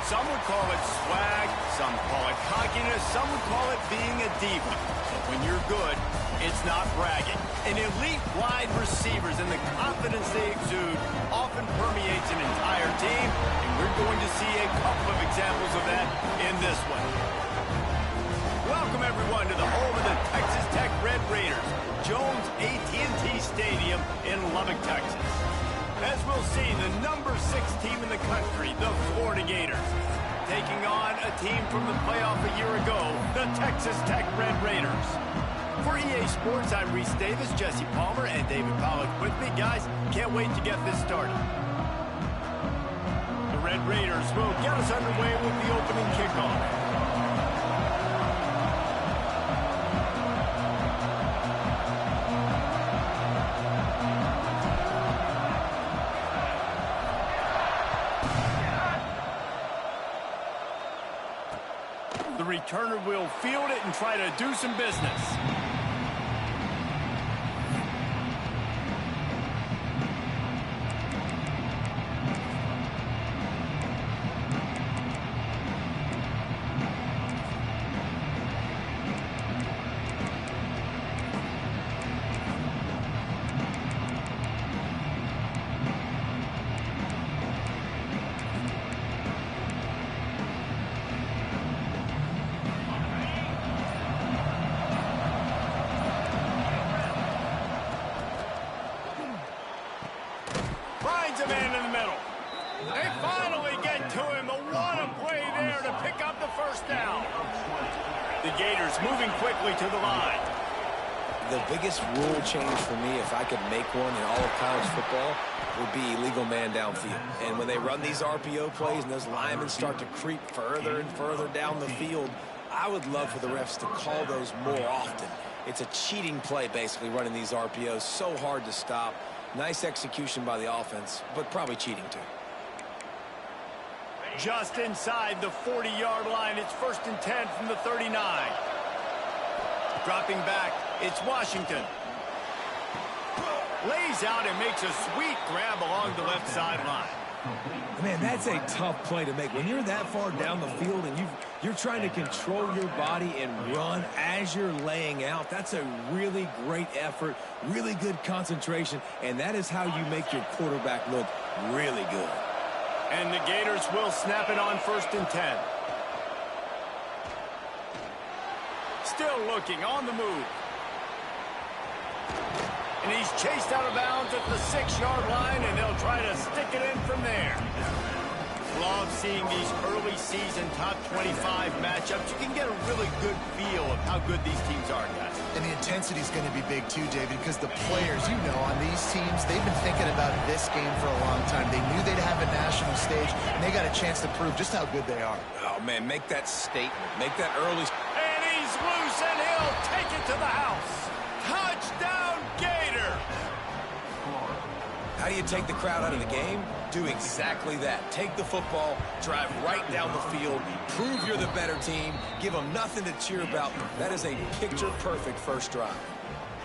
Some would call it swag, some call it cockiness, some would call it being a diva. But when you're good, it's not bragging. An elite wide receivers and the confidence they exude often permeates an entire team, and we're going to see a couple of examples of that in this one. Welcome, everyone, to the home of the Texas Tech Red Raiders, Jones AT&T Stadium in Lubbock, Texas. As we'll see, the number 6 team in the country, the Florida Gators, taking on a team from the playoff a year ago, the Texas Tech Red Raiders. For EA Sports, I'm Reese Davis, Jesse Palmer, and David Pollack with me. Guys, can't wait to get this started. The Red Raiders will get us underway with the opening kickoff. The returner will field it and try to do some business. Finds a man in the middle. They finally get to him. What a play there to pick up the first down. The Gators moving quickly to the line. The biggest rule change for me, if I could make one in all of college football, would be illegal man downfield. And when they run these RPO plays and those linemen start to creep further and further down the field, I would love for the refs to call those more often. It's a cheating play, basically, running these RPOs. So hard to stop. Nice execution by the offense, but probably cheating too. Just inside the 40-yard line, it's 1st and 10 from the 39. Dropping back, it's Washington. Lays out and makes a sweet grab along the left sideline. Man, that's a tough play to make. When you're that far down the field and you're trying to control your body and run as you're laying out, that's a really great effort, really good concentration, and that is how you make your quarterback look really good. And the Gators will snap it on 1st and 10. Still looking on the move. And he's chased out of bounds at the 6-yard line, and they'll try to stick it in from there. Love seeing these early season top 25 matchups. You can get a really good feel of how good these teams are, guys. And the intensity is going to be big too, David, because the players, you know, on these teams, they've been thinking about this game for a long time. They knew they'd have a national stage, and they got a chance to prove just how good they are. Oh, man, make that statement. Make that early. And he's loose, and he'll take it to the house. Touchdown, Gator! How do you take the crowd out of the game? Do exactly that. Take the football, drive right down the field, prove you're the better team, give them nothing to cheer about. That is a picture-perfect first drive.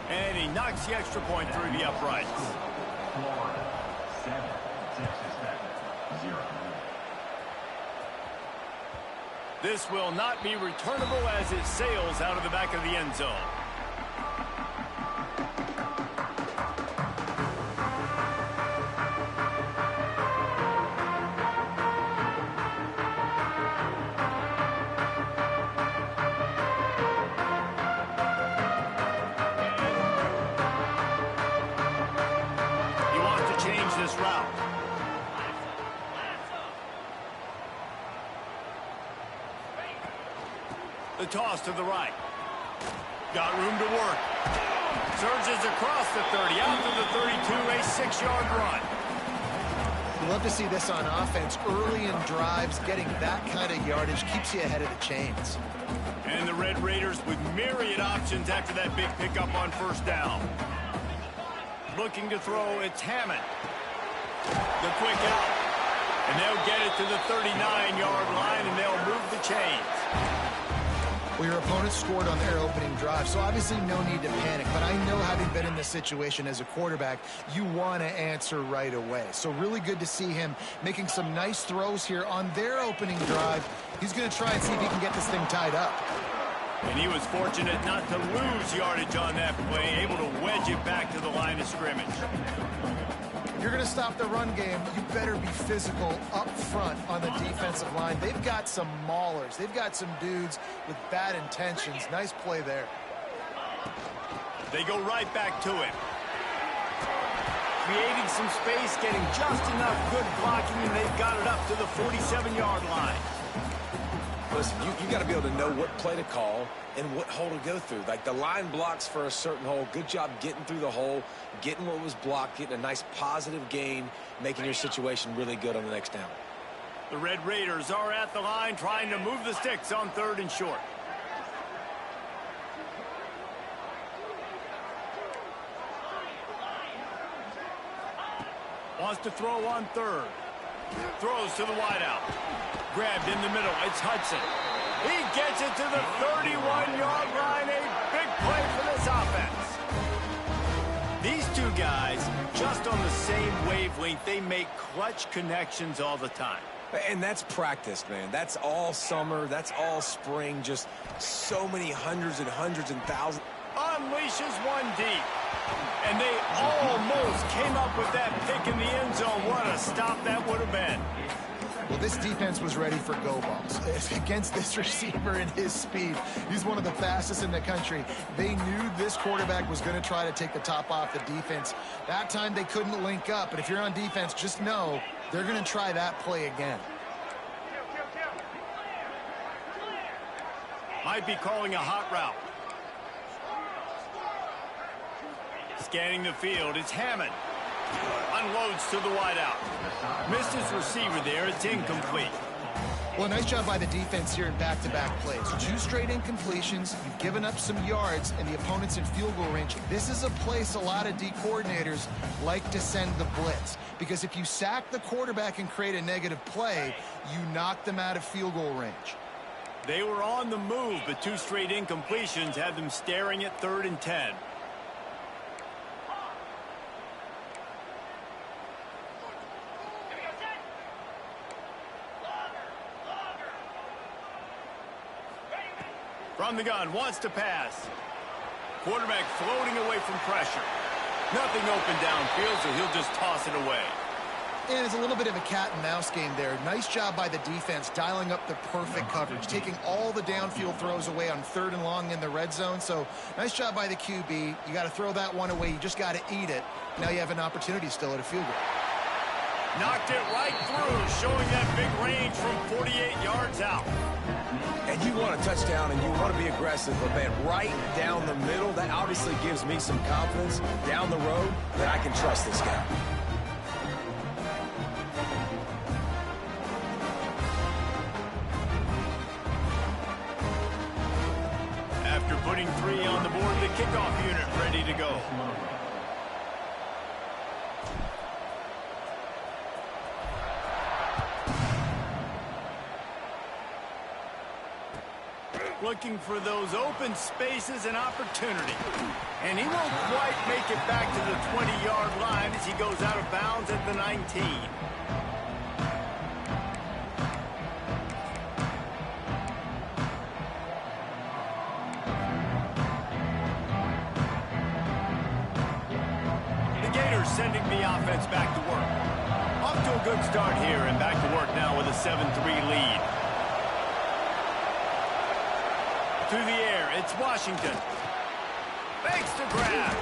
And he knocks the extra point through the uprights. Florida 7, Texas Tech 0. This will not be returnable as it sails out of the back of the end zone. This route. The toss to the right. Got room to work. Surges across the 30, out to the 32, a 6-yard run. We love to see this on offense. Early in drives, getting that kind of yardage keeps you ahead of the chains. And the Red Raiders with myriad options after that big pickup on 1st down. Looking to throw, it's Hammond. The quick out. And they'll get it to the 39-yard line, and they'll move the chains. Well, your opponent scored on their opening drive, so obviously no need to panic. But I know, having been in this situation as a quarterback, you want to answer right away. So really good to see him making some nice throws here on their opening drive. He's going to try and see if he can get this thing tied up. And he was fortunate not to lose yardage on that play, able to wedge it back to the line of scrimmage. If you're going to stop the run game, you better be physical up front on the defensive line. They've got some maulers. They've got some dudes with bad intentions. Nice play there. They go right back to it. Creating some space, getting just enough good blocking, and they've got it up to the 47-yard line. Listen, you got to be able to know what play to call and what hole to go through. Like, the line blocks for a certain hole. Good job getting through the hole, getting what was blocked, getting a nice positive gain, making your situation really good on the next down. The Red Raiders are at the line trying to move the sticks on 3rd and short. Wants to throw on 3rd. Throws to the wideout. Grabbed in the middle. It's Hudson. He gets it to the 31-yard line. A big play for this offense. These two guys, just on the same wavelength, they make clutch connections all the time. And that's practice, man. That's all summer. That's all spring. Just so many hundreds and thousands. Unleashes one deep. And they almost came up with that pick in the end zone. What a stop that would have been. Well, this defense was ready for go balls against this receiver and his speed. He's one of the fastest in the country. They knew this quarterback was going to try to take the top off the defense. That time they couldn't link up, but if you're on defense, just know they're going to try that play again. Might be calling a hot route. Scanning the field, it's Hammond. Unloads to the wideout. Missed his receiver there. It's incomplete. Well, nice job by the defense here in back-to-back plays. 2 straight incompletions. You've given up some yards, and the opponent's in field goal range. This is a place a lot of D coordinators like to send the blitz, because if you sack the quarterback and create a negative play, you knock them out of field goal range. They were on the move, but 2 straight incompletions had them staring at 3rd and 10. From the gun, wants to pass. Quarterback floating away from pressure. Nothing open downfield, so he'll just toss it away. And it's a little bit of a cat and mouse game there. Nice job by the defense dialing up the perfect coverage, taking all the downfield throws away on 3rd and long in the red zone. So nice job by the QB. You got to throw that one away. You just got to eat it. Now you have an opportunity still at a field goal. Knocked it right through, showing that big range from 48 yards out. And you want a touchdown and you want to be aggressive, but man, right down the middle, that obviously gives me some confidence down the road that I can trust this guy. After putting 3 on the board, the kickoff unit ready to go. Looking for those open spaces and opportunity. And he won't quite make it back to the 20-yard line as he goes out of bounds at the 19. The Gators sending the offense back to work. Off to a good start here and back to work now with a 7-3 lead. To the air, it's Washington. Fakes to grab.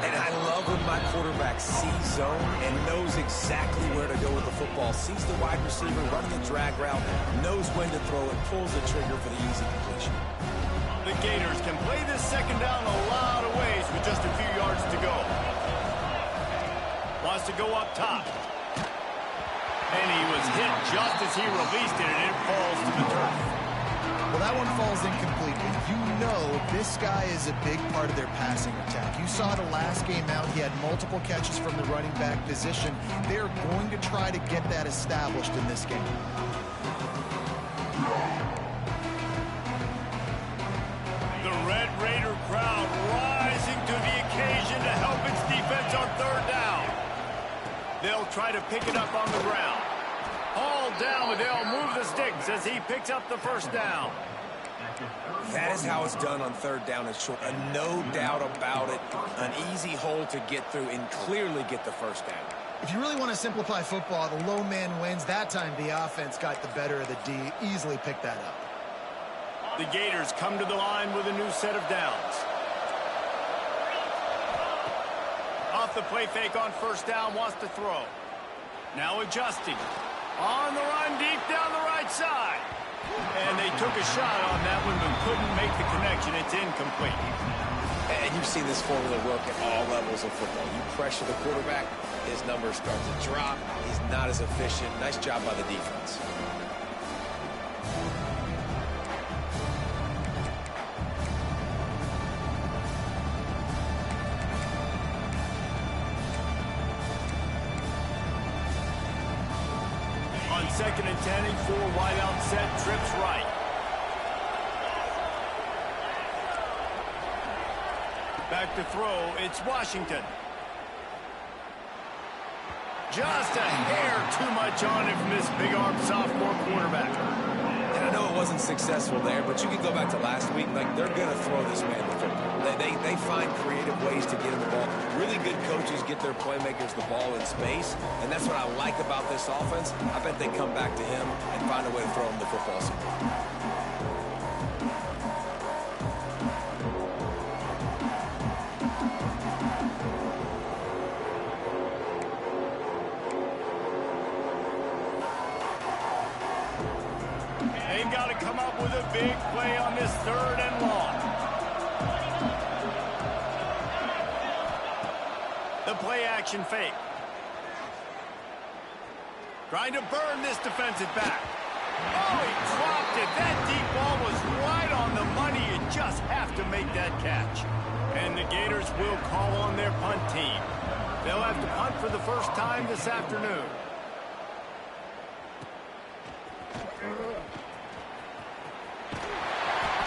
And I love when my quarterback sees zone and knows exactly where to go with the football. Sees the wide receiver, running the drag route, knows when to throw it, pulls the trigger for the easy completion. The Gators can play this second down a lot of ways with just a few yards to go. Wants to go up top. And he was hit just as he released it, and it falls to the turf. Well, that one falls incomplete. You know this guy is a big part of their passing attack. You saw the last game out. He had multiple catches from the running back position. They're going to try to get that established in this game. They'll try to pick it up on the ground. Hauled down, but they'll move the sticks as he picks up the first down. That is how it's done on third down and short. No doubt about it. An easy hole to get through and clearly get the first down. If you really want to simplify football, the low man wins. That time the offense got the better of the D. Easily picked that up. The Gators come to the line with a new set of downs. Off the play fake on first down, wants to throw. Now adjusting. On the run, deep down the right side. And they took a shot on that one, but couldn't make the connection. It's incomplete. And you've seen this formula work at all levels of football. You pressure the quarterback, his numbers start to drop. He's not as efficient. Nice job by the defense. On 2nd and 10, 4 wide out set, trips right. Back to throw, it's Washington. Just a hair too much on it from this big-armed sophomore quarterback. And I know it wasn't successful there, but you can go back to last week. Like, they're going to throw this man the football. They find creative ways to get him the ball. Really good coaches get their playmakers the ball in space, and that's what I like about this offense. I bet they come back to him and find a way to throw him the football somewhere. They've got to come up with a big play on this 3rd and long. The play action fake. Trying to burn this defensive back. Oh, he dropped it. That deep ball was right on the money. You just have to make that catch. And the Gators will call on their punt team. They'll have to punt for the first time this afternoon.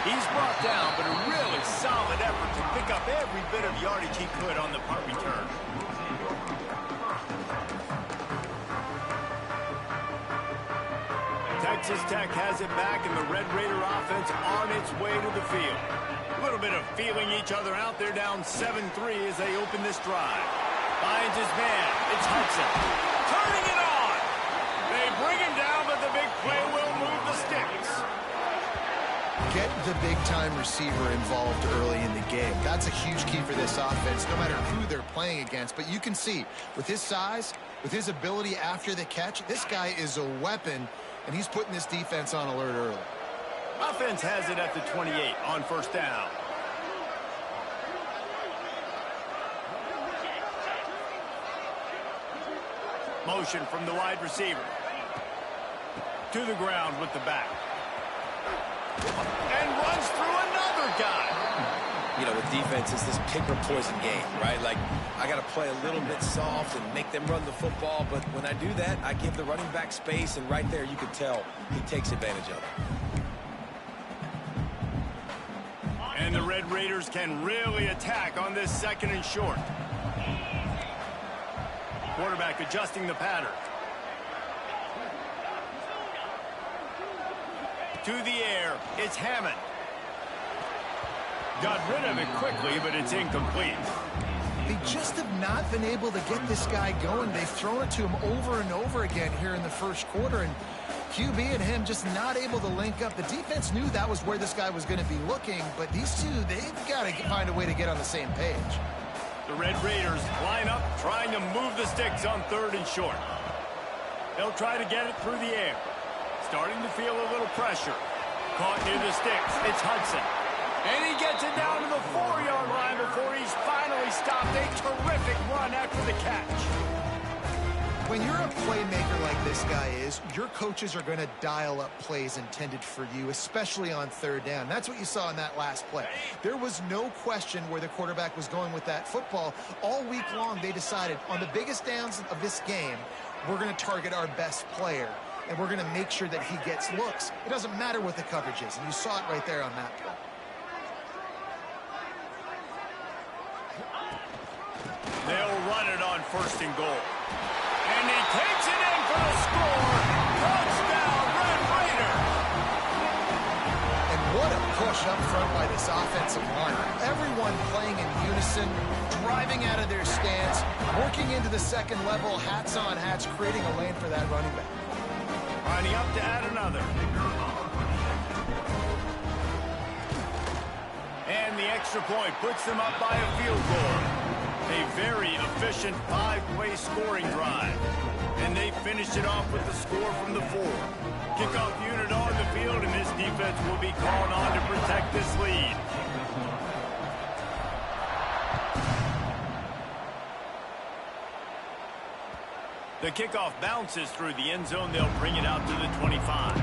He's brought down, but a really solid effort to pick up every bit of yardage he could on the punt return. Texas Tech has it back, and the Red Raider offense on its way to the field. A little bit of feeling each other out there, down 7-3 as they open this drive. Finds his man. It's Hudson. Turning it on. They bring him down, but the big play will move the sticks. Get the big-time receiver involved early in the game. That's a huge key for this offense, no matter who they're playing against. But you can see, with his size, with his ability after the catch, this guy is a weapon, and he's putting this defense on alert early. Offense has it at the 28 on first down. Motion from the wide receiver. To the ground with the back. And runs through another guy. You know, with defense, it's this pick or poison game, right? Like, I got to play a little bit soft and make them run the football, but when I do that, I give the running back space, and right there you can tell he takes advantage of it. And the Red Raiders can really attack on this 2nd and short. Quarterback adjusting the pattern. To the air, it's Hammond. Got rid of it quickly, but it's incomplete. They just have not been able to get this guy going. They've thrown it to him over and over again here in the first quarter, and QB and him just not able to link up. The defense knew that was where this guy was going to be looking, but these two, they've got to find a way to get on the same page. The Red Raiders line up, trying to move the sticks on 3rd and short. They'll try to get it through the air. Starting to feel a little pressure. Caught near the sticks. It's Hudson. And he gets it down to the 4-yard line before he's finally stopped. A terrific run after the catch. When you're a playmaker like this guy is, your coaches are going to dial up plays intended for you, especially on 3rd down. That's what you saw in that last play. There was no question where the quarterback was going with that football. All week long, they decided on the biggest downs of this game, we're going to target our best player, and we're going to make sure that he gets looks. It doesn't matter what the coverage is, and you saw it right there on that play. They'll run it on 1st and goal. takes it in for the score. Touchdown, Red Raiders. And what a push up front by this offensive line. Everyone playing in unison, driving out of their stance, working into the second level, hats on hats, creating a lane for that running back. Lining up to add another. And the extra point puts them up by a field goal. A very efficient 5-play scoring drive. And they finished it off with the score from the 4. Kickoff unit on the field, and this defense will be called on to protect this lead. The kickoff bounces through the end zone. They'll bring it out to the 25.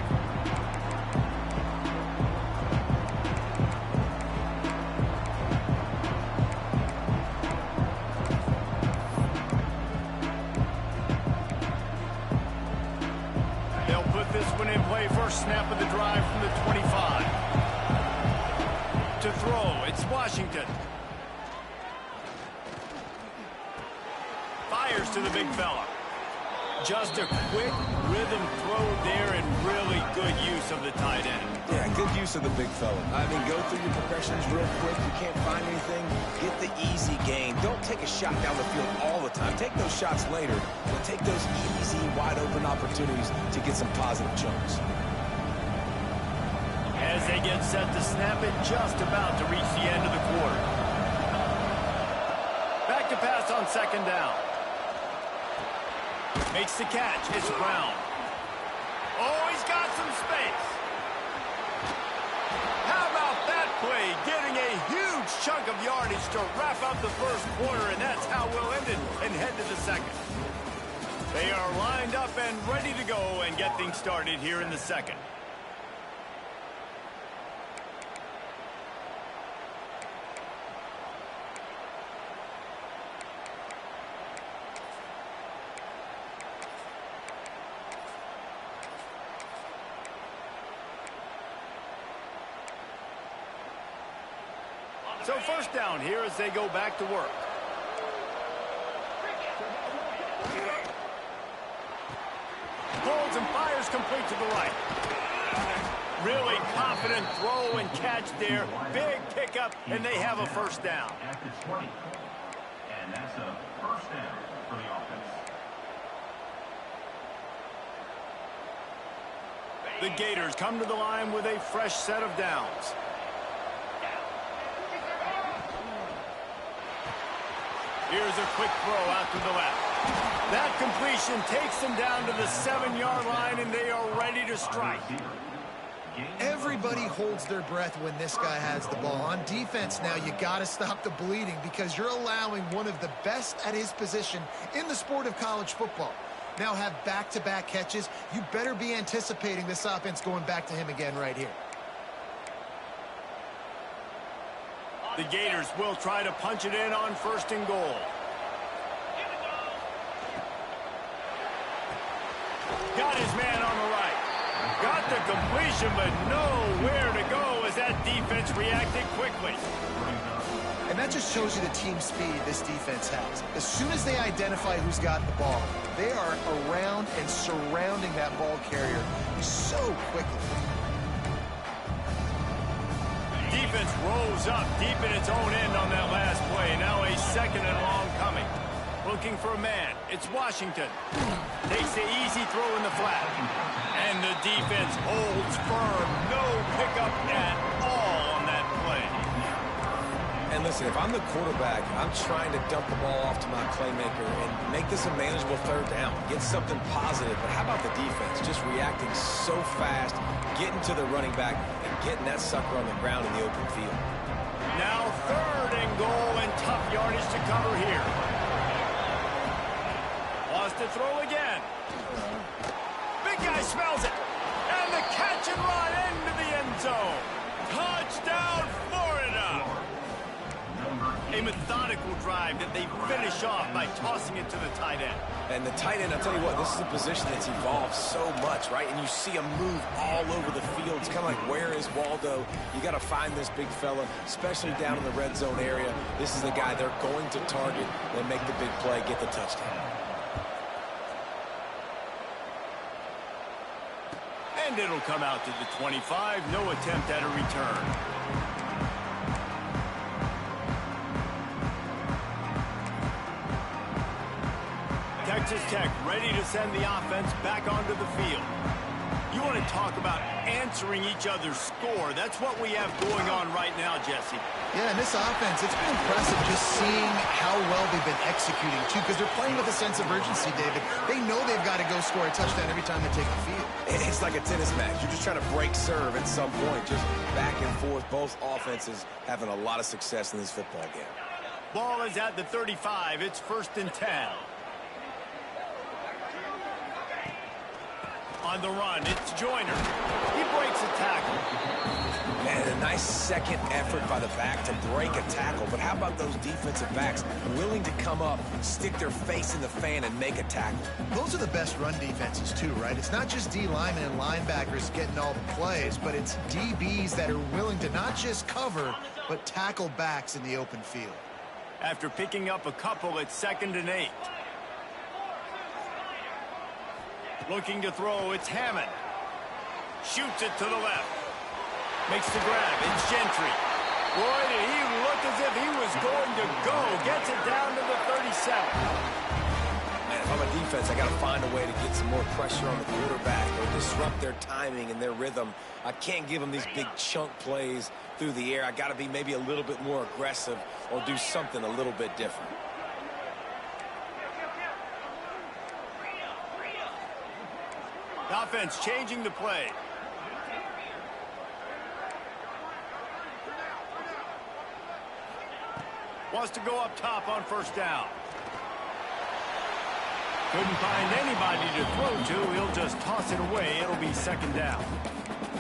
They'll put this one in play. First snap of the drive from the 25. To throw, it's Washington. Fires to the big fella. Just a quick rhythm throw there and really good use of the tight end. Yeah, good use of the big fella. I mean, go through your progressions real quick. You can't find anything, get the easy gain. Don't take a shot down the field all the time. Take those shots later, but take those easy, wide-open opportunities to get some positive chunks. As they get set to snap it, just about to reach the end of the quarter. Back to pass on second down. Makes the catch. It's Brown. Oh, he's got some space. How about that play? Getting a huge chunk of yardage to wrap up the first quarter, and that's how we'll end it and head to the second. They are lined up and ready to go and get things started here in the second. So first down here as they go back to work. Holds and fires complete to the right. Really confident throw and catch there. Big pickup, and they have a first down. At the 20. And that's a first down for the offense. The Gators come to the line with a fresh set of downs. Here's a quick throw out to the left. That completion takes them down to the 7-yard line, and they are ready to strike. Everybody holds their breath when this guy has the ball. On defense now, you got to stop the bleeding because you're allowing one of the best at his position in the sport of college football. Now have back-to-back catches. You better be anticipating this offense going back to him again right here. The Gators will try to punch it in on first and goal. Got his man on the right. Got the completion, but nowhere to go as that defense reacted quickly. And that just shows you the team speed this defense has. As soon as they identify who's got the ball, they are around and surrounding that ball carrier so quickly. Defense rolls up deep in its own end on that last play. Now a second and long coming. Looking for a man. It's Washington. Takes the easy throw in the flat. And the defense holds firm. No pickup at all on that play. And listen, if I'm the quarterback, I'm trying to dump the ball off to my playmaker and make this a manageable third down. Get something positive. But how about the defense? Just reacting so fast, getting to the running back, and getting that sucker on the ground in the open field. Now third and goal and tough yardage to cover here. Wants to throw again. Big guy smells it. And the catch and run into the end zone. Touchdown, Florida. A methodical drive that they finish off by tossing it to the tight end. And the tight end, I'll tell you what, this is a position that's evolved so much, right? And you see him move all over the field. It's kind of like, where is Waldo? You got to find this big fella, especially down in the red zone area. This is the guy they're going to target and make the big play, get the touchdown. And it'll come out to the 25. No attempt at a return. Texas Tech ready to send the offense back onto the field. You want to talk about answering each other's score. That's what we have going on right now, Jesse. Yeah, and this offense, it's been impressive just seeing how well they've been executing, too, because they're playing with a sense of urgency, David. They know they've got to go score a touchdown every time they take the field. It's like a tennis match. You're just trying to break serve at some point, just back and forth. Both offenses having a lot of success in this football game. Ball is at the 35. It's 1st and 10. On the run, it's Joyner. He breaks a tackle. Man, a nice second effort by the back to break a tackle. But how about those defensive backs willing to come up, stick their face in the fan, and make a tackle? Those are the best run defenses, too, right? It's not just D linemen and linebackers getting all the plays, but it's DBs that are willing to not just cover, but tackle backs in the open field. After picking up a couple, it's 2nd and 8. Looking to throw, it's Hammond. Shoots it to the left. Makes the grab, it's Gentry. Boy, did he look as if he was going to go. Gets it down to the 37. Man, if I'm a defense, I got to find a way to get some more pressure on the quarterback or disrupt their timing and their rhythm. I can't give them these big chunk plays through the air. I got to be maybe a little bit more aggressive or do something a little bit different. Offense changing the play. Wants to go up top on 1st down. Couldn't find anybody to throw to. He'll just toss it away. It'll be 2nd down.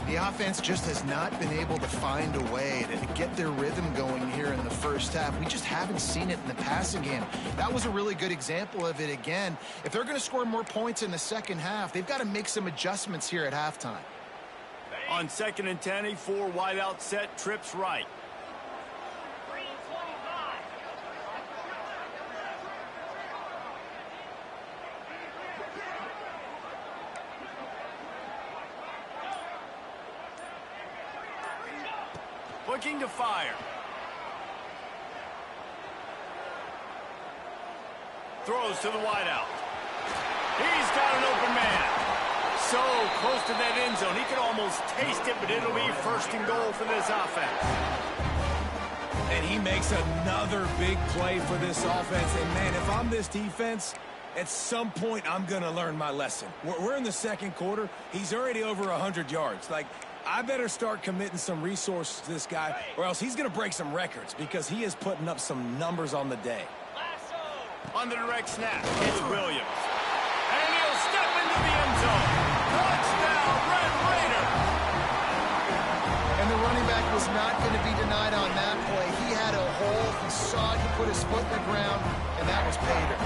The offense just has not been able to find a way to get their rhythm going here in the first half. We just haven't seen it in the passing game. That was a really good example of it again. If they're going to score more points in the second half, they've got to make some adjustments here at halftime. On 2nd and 10, a 4 wide out set, trips right. Looking to fire. Throws to the wideout. He's got an open man. So close to that end zone. He could almost taste it, but it'll be 1st and goal for this offense. And he makes another big play for this offense. And, man, if I'm this defense, at some point I'm going to learn my lesson. We're in the 2nd quarter. He's already over 100 yards. Like, I better start committing some resources to this guy, or else he's going to break some records because he is putting up some numbers on the day. On the direct snap, it's Williams. And he'll step into the end zone. Touchdown, Red Raider. And the running back was not going to be denied on that play. He had a hole. He saw it. He put his foot in the ground, and that was pay dirt.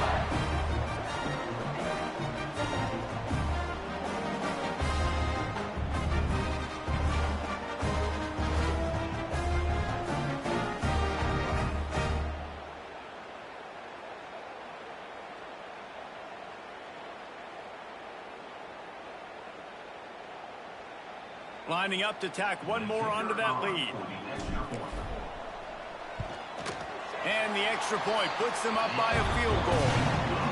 Lining up to tack one more onto that lead. And the extra point puts them up by a field goal.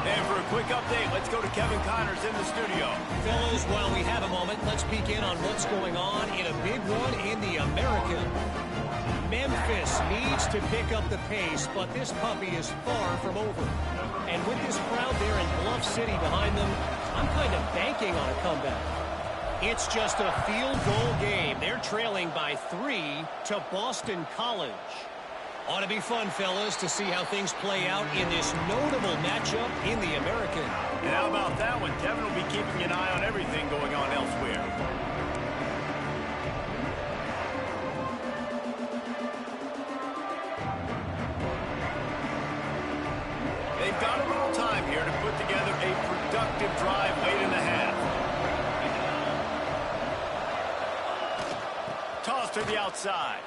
And for a quick update, let's go to Kevin Connors in the studio. Fellas, while we have a moment, let's peek in on what's going on in a big one in the American. Memphis needs to pick up the pace, but this puppy is far from over. And with this crowd there in Bluff City behind them, I'm kind of banking on a comeback. It's just a field goal game. They're trailing by 3 to Boston College. Ought to be fun, fellas, to see how things play out in this notable matchup in the American. And how about that one? Kevin will be keeping an eye on everything going on elsewhere. They've got a little time here to put together a productive drive late in the half. Toss to the outside.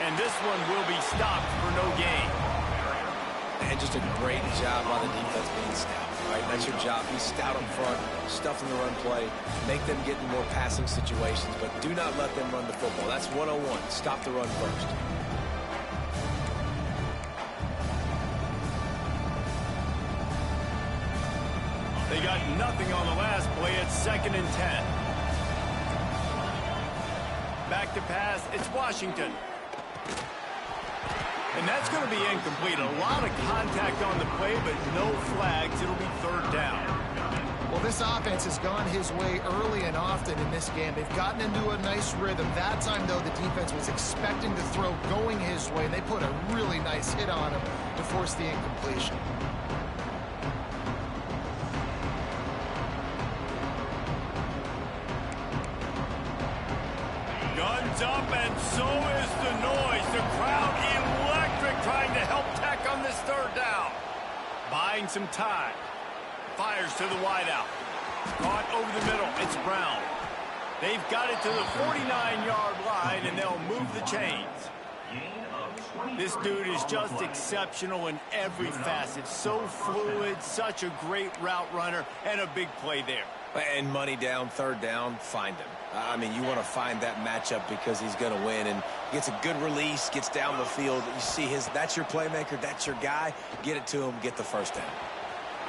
And this one will be stopped for no gain. And just a great job on the defense being stopped. Right? Now That's your job. Be stout up front, stuff in the run play, make them get in more passing situations, but do not let them run the football. That's 101. Stop the run first. They got nothing on the last play. It's 2nd and 10. Back to pass. It's Washington. And that's going to be incomplete. A lot of contact on the play, but no flags. It'll be 3rd down. Well, this offense has gone his way early and often in this game. They've gotten into a nice rhythm. That time, though, the defense was expecting to throw going his way. They put a really nice hit on him to force the incompletion. Guns up, and so is the noise. The crowd electric, trying to help Tech on this 3rd down. Buying some time. Fires to the wideout. Caught over the middle. It's Brown. They've got it to the 49-yard line, and they'll move the chains. This dude is just exceptional in every facet. So fluid, such a great route runner, and a big play there. And money down, 3rd down, find him. I mean, you want to find that matchup because he's going to win, and gets a good release, gets down the field. You see that's your playmaker, that's your guy. Get it to him, get the 1st down.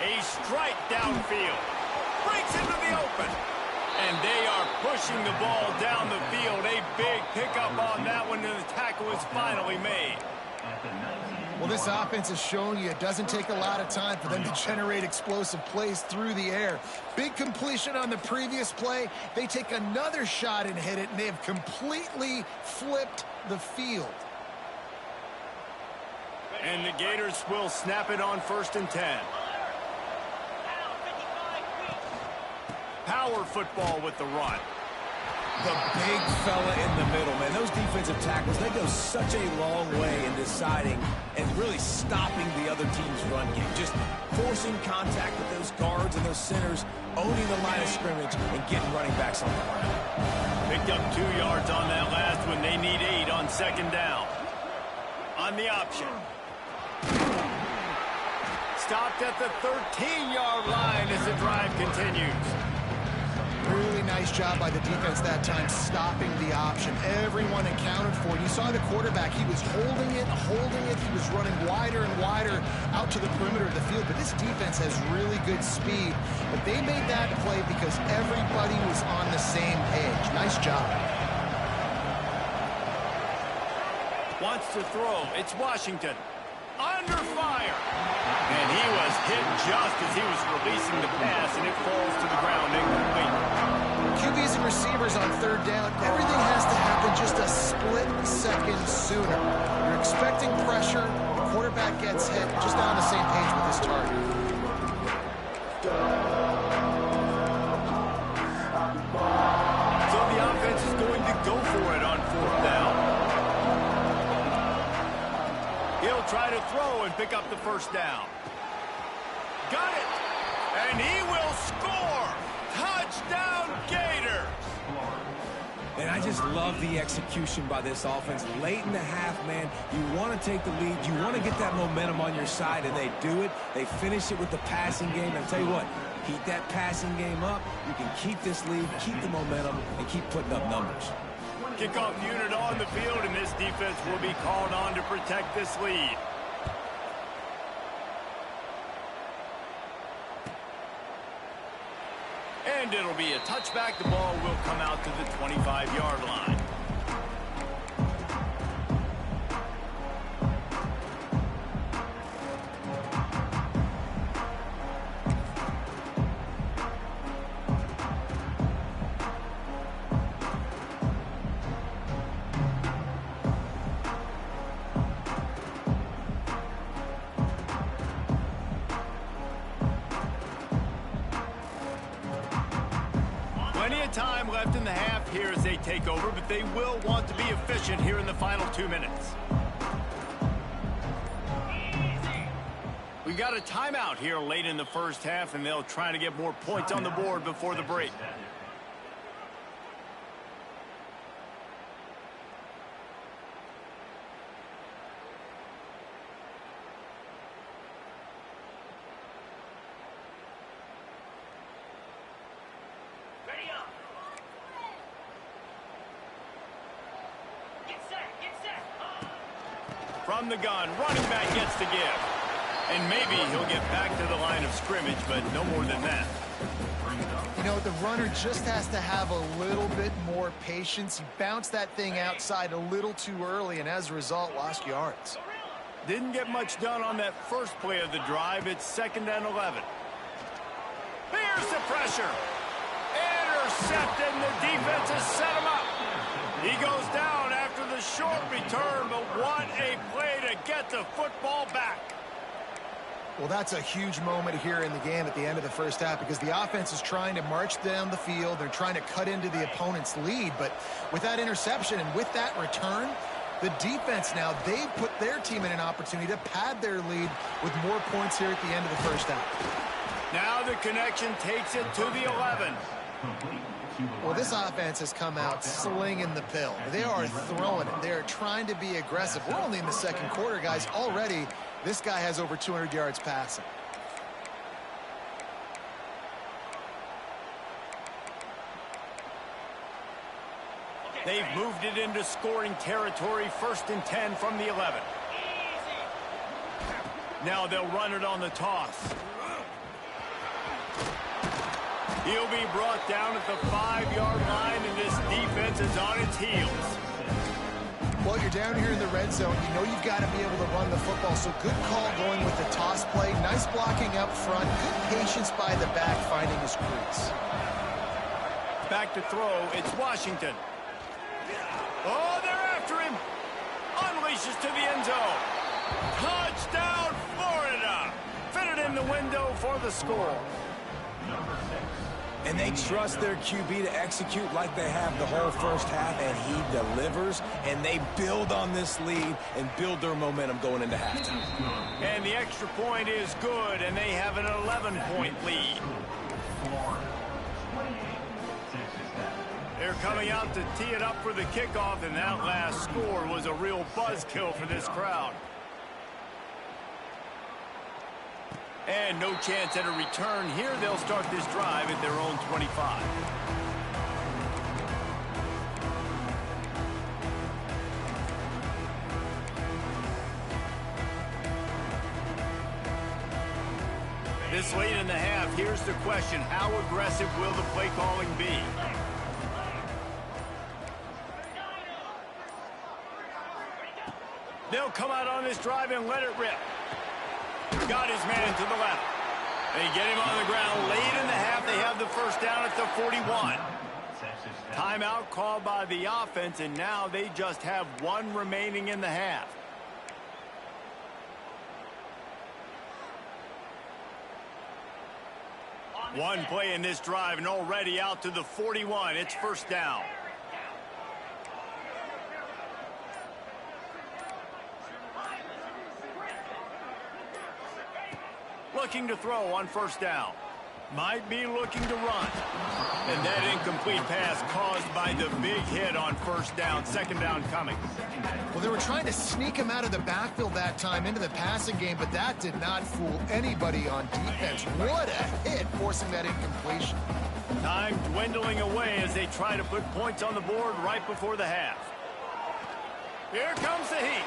A strike downfield. Breaks into the open. And they are pushing the ball down the field. A big pickup on that one, and the tackle is finally made. Well, this offense has shown you it doesn't take a lot of time for them to generate explosive plays through the air. Big completion on the previous play. They take another shot and hit it, and they have completely flipped the field. And the Gators will snap it on 1st and 10. Power football with the run. The big fella in the middle, man. Those defensive tackles, they go such a long way in deciding and really stopping the other team's run game. Just forcing contact with those guards and those centers, owning the line of scrimmage, and getting running backs on the ground. Picked up 2 yards on that last one. They need 8 on 2nd down. On the option. Stopped at the 13-yard line as the drive continues. Really nice job by the defense that time, stopping the option. Everyone accounted for it. You saw the quarterback. He was holding it. He was running wider and wider out to the perimeter of the field. But this defense has really good speed. But they made that play because everybody was on the same page. Nice job. Wants to throw. It's Washington. Under fire. And he was hit just as he was releasing the pass, and it falls to the ground incomplete. QBs and receivers on 3rd down, everything has to happen just a split second sooner. You're expecting pressure, the quarterback gets hit, just not on the same page with his target. So the offense is going to go for it on 4th down. He'll try to throw and pick up the 1st down. Got it! And he will score! Touchdown, Gators! And I just love the execution by this offense. Late in the half, man, you want to take the lead. You want to get that momentum on your side, and they do it. They finish it with the passing game. And I'll tell you what, keep that passing game up. You can keep this lead, keep the momentum, and keep putting up numbers. Kickoff unit on the field, and this defense will be called on to protect this lead. And it'll be a touchback. The ball will come out to the 25-yard line. Plenty of time left in the half here as they take over, but they will want to be efficient here in the final 2 minutes. We got a timeout here late in the 1st half, and they'll try to get more points on the board before the break. From the gun, running back gets to give. And maybe he'll get back to the line of scrimmage, but no more than that. You know, the runner just has to have a little bit more patience. He bounced that thing outside a little too early, and as a result, lost yards. Didn't get much done on that first play of the drive. It's 2nd and 11. Here's the pressure. Intercepted, and the defense has set him up. He goes down after the short return, but what a play to get the football back. Well, that's a huge moment here in the game at the end of the first half because the offense is trying to march down the field. They're trying to cut into the opponent's lead, but with that interception and with that return, the defense now, they've put their team in an opportunity to pad their lead with more points here at the end of the first half. Now the connection takes it to the 11. Well, this offense has come out slinging the pill. They are throwing it. They are trying to be aggressive. We're only in the second quarter, guys. Already, this guy has over 200 yards passing. They've moved it into scoring territory, 1st and 10 from the 11. Now they'll run it on the toss. He'll be brought down at the 5-yard line, and this defense is on its heels. Well, you're down here in the red zone. You know you've got to be able to run the football, so good call going with the toss play. Nice blocking up front. Good patience by the back finding his crease. Back to throw. It's Washington. Oh, they're after him. Unleashes to the end zone. Touchdown, Florida. Fitted in the window for the score. And they trust their QB to execute like they have the whole first half, and he delivers, and they build on this lead and build their momentum going into halftime. And the extra point is good, and they have an 11-point lead. They're coming out to tee it up for the kickoff, and that last score was a real buzzkill for this crowd. And no chance at a return here. They'll start this drive at their own 25. This late in the half, here's the question. How aggressive will the play calling be? They'll come out on this drive and let it rip. Got his man to the left. They get him on the ground. Late in the half, they have the first down at the 41. Timeout called by the offense, and now they just have one remaining in the half. One play in this drive, and already out to the 41. It's first down. Looking to throw on first down. Might be looking to run. And that incomplete pass caused by the big hit on first down. 2nd down coming. Well, they were trying to sneak him out of the backfield that time into the passing game, but that did not fool anybody on defense. What a hit, forcing that incompletion. Time dwindling away as they try to put points on the board right before the half. Here comes the heat.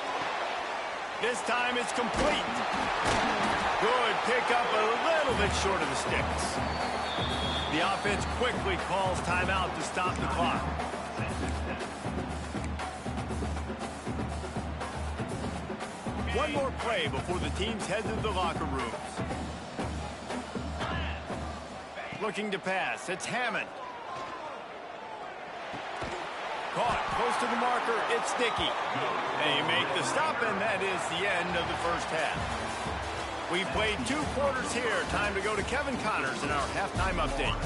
This time it's complete. Good pickup, a little bit short of the sticks. The offense quickly calls timeout to stop the clock. One more play before the teams head to the locker rooms. Looking to pass, it's Hammond. Caught close to the marker, it's Dickey. They make the stop, and that is the end of the first half. We've played 2 quarters here. Time to go to Kevin Connors in our halftime update.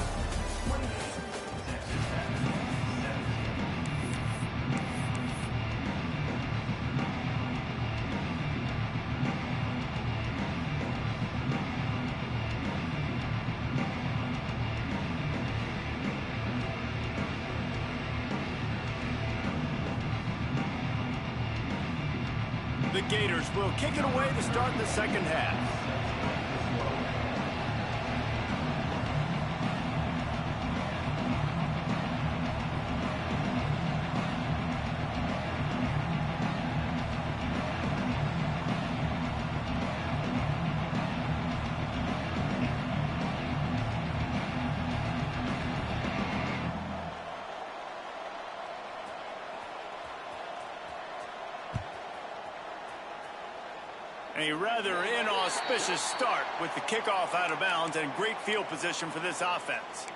The Gators will kick it away to start the second half. A rather inauspicious start with the kickoff out of bounds and great field position for this offense.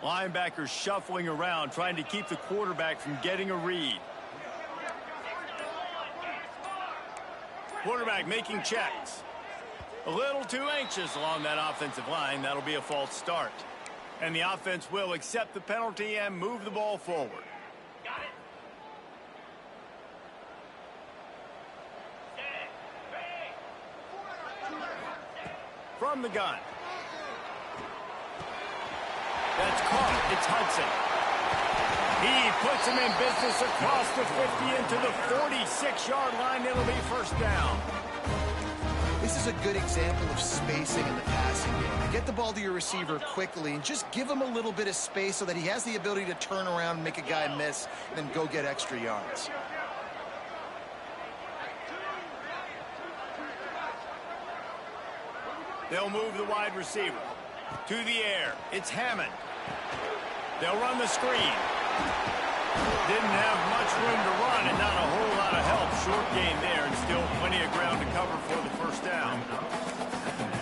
Linebackers shuffling around, trying to keep the quarterback from getting a read. Quarterback making checks. A little too anxious along that offensive line. That'll be a false start. And the offense will accept the penalty and move the ball forward. Got it. From the gun. That's caught. It's Hudson. He puts him in business across the 50 into the 46-yard line. It'll be first down. This is a good example of spacing in the passing game. You get the ball to your receiver quickly and just give him a little bit of space so that he has the ability to turn around and make a guy miss and then go get extra yards. They'll move the wide receiver to the air. It's Hammond. They'll run the screen. Didn't have much room to run and not a whole lot of help. Short gain there and still plenty of ground to cover for the first down.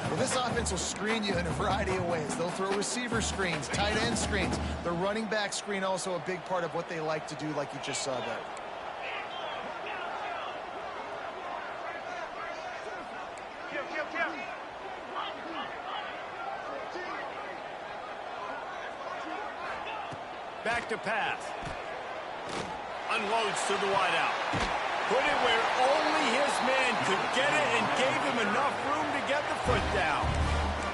Well, this offense will screen you in a variety of ways. They'll throw receiver screens, tight end screens. The running back screen also a big part of what they like to do, like you just saw there. Back to pass. Unloads to the wideout. Put it where only his man could get it and gave him enough room to get the foot down.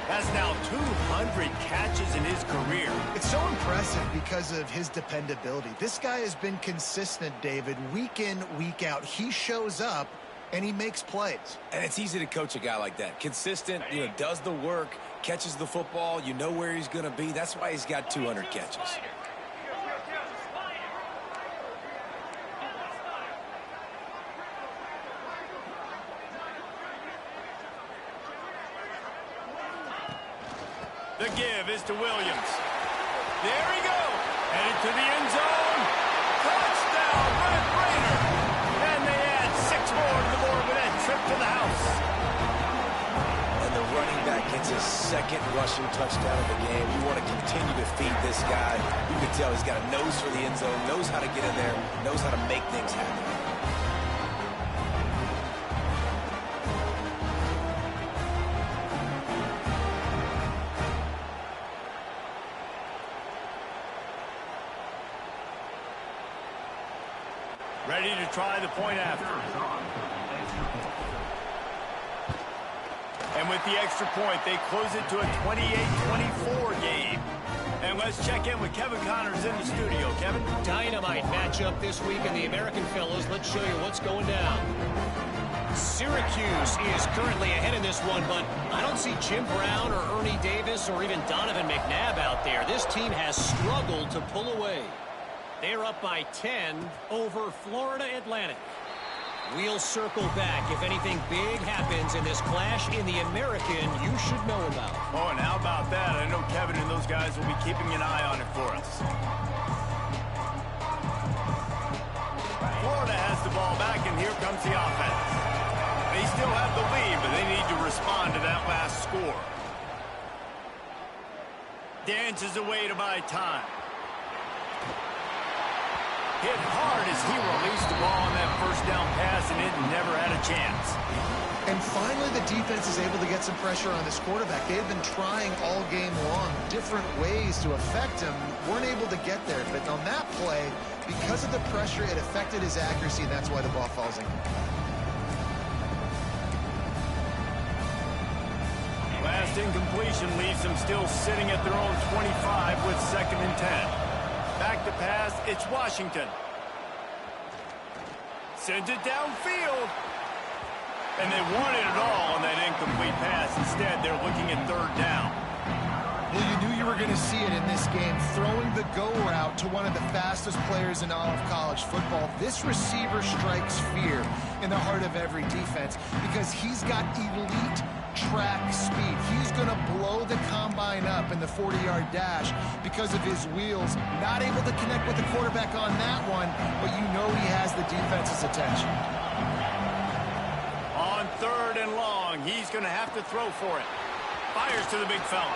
That's now 200 catches in his career. It's so impressive because of his dependability. This guy has been consistent, David, week in, week out. He shows up and he makes plays. And it's easy to coach a guy like that. Consistent, does the work, catches the football, you know where he's going to be. That's why he's got 200 catches. The give is to Williams. There he goes. Headed to the end zone. Touchdown, Red Raider. And they add 6 more to the board with that trip to the house. And the running back gets his second rushing touchdown of the game. We want to continue to feed this guy. You can tell he's got a nose for the end zone, knows how to get in there, knows how to make things happen. Ready to try the point after. And with the extra point, they close it to a 28-24 game. And let's check in with Kevin Connors in the studio. Kevin? Dynamite matchup this week in the American fellas. Let's show you what's going down. Syracuse is currently ahead in this one, but I don't see Jim Brown or Ernie Davis or even Donovan McNabb out there. This team has struggled to pull away. They're up by 10 over Florida Atlantic. We'll circle back if anything big happens in this clash in the American you should know about. Oh, and how about that? I know Kevin and those guys will be keeping an eye on it for us. Florida has the ball back, and here comes the offense. They still have the lead, but they need to respond to that last score. Dances away to buy time. Hit hard as he released the ball on that first down pass, and it never had a chance. And finally, the defense is able to get some pressure on this quarterback. They've been trying all game long different ways to affect him. Weren't able to get there, but on that play, because of the pressure, it affected his accuracy, and that's why the ball falls in. Last incompletion leaves them still sitting at their own 25 with 2nd and 10. Back to pass, it's Washington. Sends it downfield. And they wanted it all on that incomplete pass. Instead, they're looking at 3rd down. Well, you knew you were going to see it in this game. Throwing the go route to one of the fastest players in all of college football. This receiver strikes fear in the heart of every defense because he's got elite track speed. He's going to blow the combine up in the 40-yard dash because of his wheels. Not able to connect with the quarterback on that one, but you know he has the defense's attention. On 3rd and long, he's going to have to throw for it. Fires to the big fella.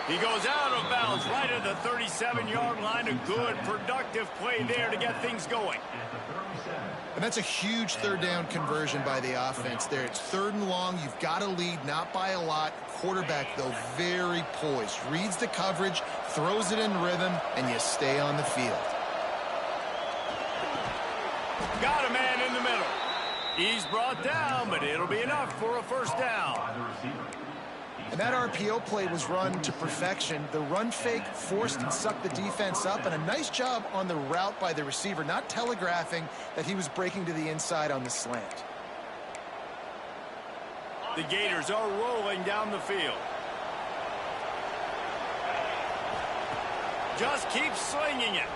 He goes out of bounds right at the 37-yard line. A good, productive play there to get things going. And that's a huge 3rd down conversion by the offense there. It's 3rd and long. You've got to lead, not by a lot. Quarterback, though, very poised. Reads the coverage, throws it in rhythm, and you stay on the field. Got a man in the middle. He's brought down, but it'll be enough for a 1st down. And that RPO play was run to perfection. The run fake forced and sucked the defense up, and a nice job on the route by the receiver, not telegraphing that he was breaking to the inside on the slant. The Gators are rolling down the field. Just keep slinging it.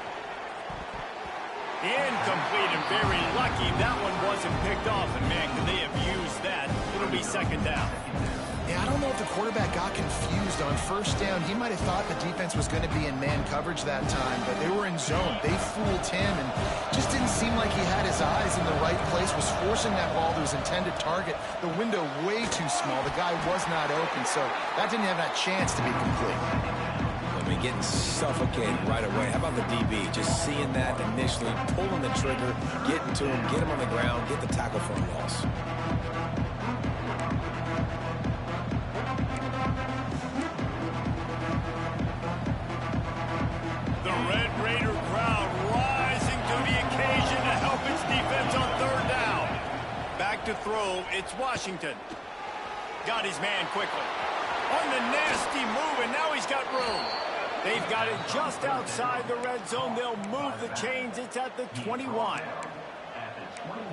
Incomplete, and very lucky that one wasn't picked off, and man, can they have used that. It'll be 2nd down. Yeah, I don't know if the quarterback got confused on 1st down. He might have thought the defense was going to be in man coverage that time, but they were in zone. They fooled him and just didn't seem like he had his eyes in the right place, was forcing that ball to his intended target. The window way too small. The guy was not open, so that didn't have that chance to be complete. I mean, getting suffocated right away. How about the DB? Just seeing that initially, pulling the trigger, getting to him, get him on the ground, get the tackle for a loss. The Red Raider crowd rising to the occasion to help its defense on 3rd down. Back to throw, it's Washington. Got his man quickly. On the nasty move, and now he's got room. They've got it just outside the red zone. They'll move the chains. It's at the 21.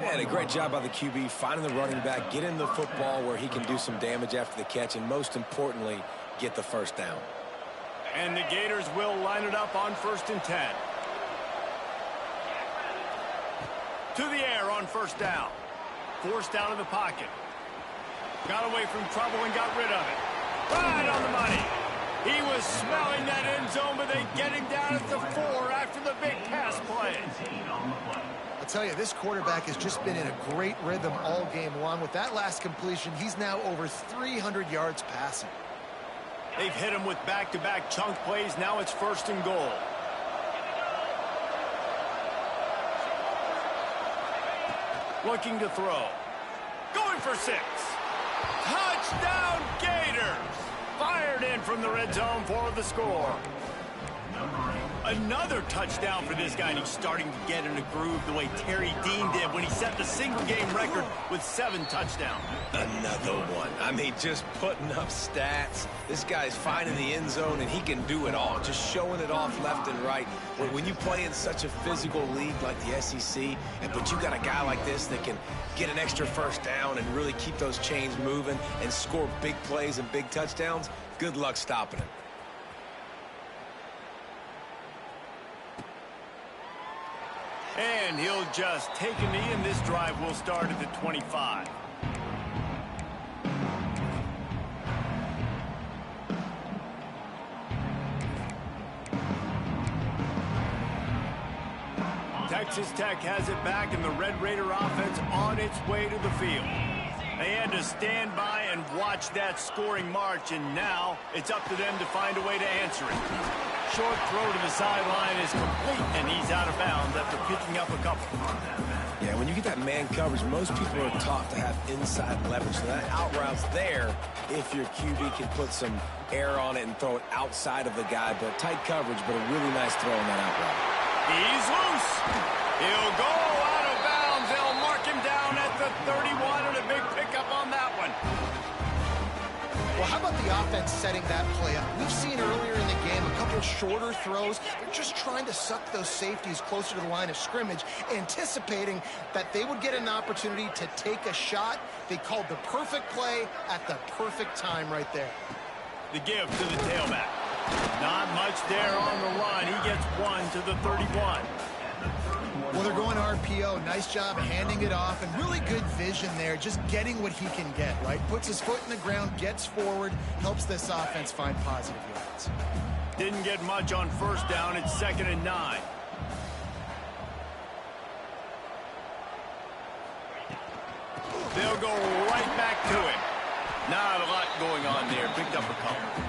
And a great job by the QB, finding the running back, getting the football where he can do some damage after the catch, and most importantly, get the 1st down. And the Gators will line it up on 1st and 10. To the air on 1st down. Forced out of the pocket. Got away from trouble and got rid of it. Right on the money. He was smelling that end zone, but they get him down at the 4 after the big pass play. I'll tell you, this quarterback has just been in a great rhythm all game long. With that last completion, he's now over 300 yards passing. They've hit him with back-to-back chunk plays. Now it's 1st and goal. Looking to throw. Going for 6. Touchdown, Gators! Fired in from the red zone for the score. Another touchdown for this guy, and he's starting to get in a groove the way Terry Dean did when he set the single-game record with 7 touchdowns. Another one. I mean, just putting up stats. This guy's finding the end zone, and he can do it all, just showing it off left and right. When you play in such a physical league like the SEC, but you got a guy like this that can get an extra 1st down and really keep those chains moving and score big plays and big touchdowns, good luck stopping him. And he'll just take a knee, and this drive will start at the 25. Texas Tech has it back, and the Red Raider offense on its way to the field. They had to stand by and watch that scoring march, and now it's up to them to find a way to answer it. Short throw to the sideline is complete, and he's out of bounds after picking up a couple. Yeah, when you get that man coverage, most people are taught to have inside leverage. So that out route's there if your QB can put some air on it and throw it outside of the guy. But tight coverage, but a really nice throw on that out route. He's loose. He'll go out of bounds. They'll mark him down at the 31, and a big pickup on that one. Well, how about the offense setting that play up? We've seen earlier in the game a couple shorter throws. They're just trying to suck those safeties closer to the line of scrimmage, anticipating that they would get an opportunity to take a shot. They called the perfect play at the perfect time right there. The give to the tailback. Not much there on the run. He gets 1 to the 31. Well, they're going RPO RPO, nice job handing it off, and really good vision there, just getting what he can get, right? Puts his foot in the ground, gets forward, helps this offense find positive yards. Didn't get much on first down. It's 2nd and 9. They'll go right back to him. Not a lot going on there. Picked up a couple.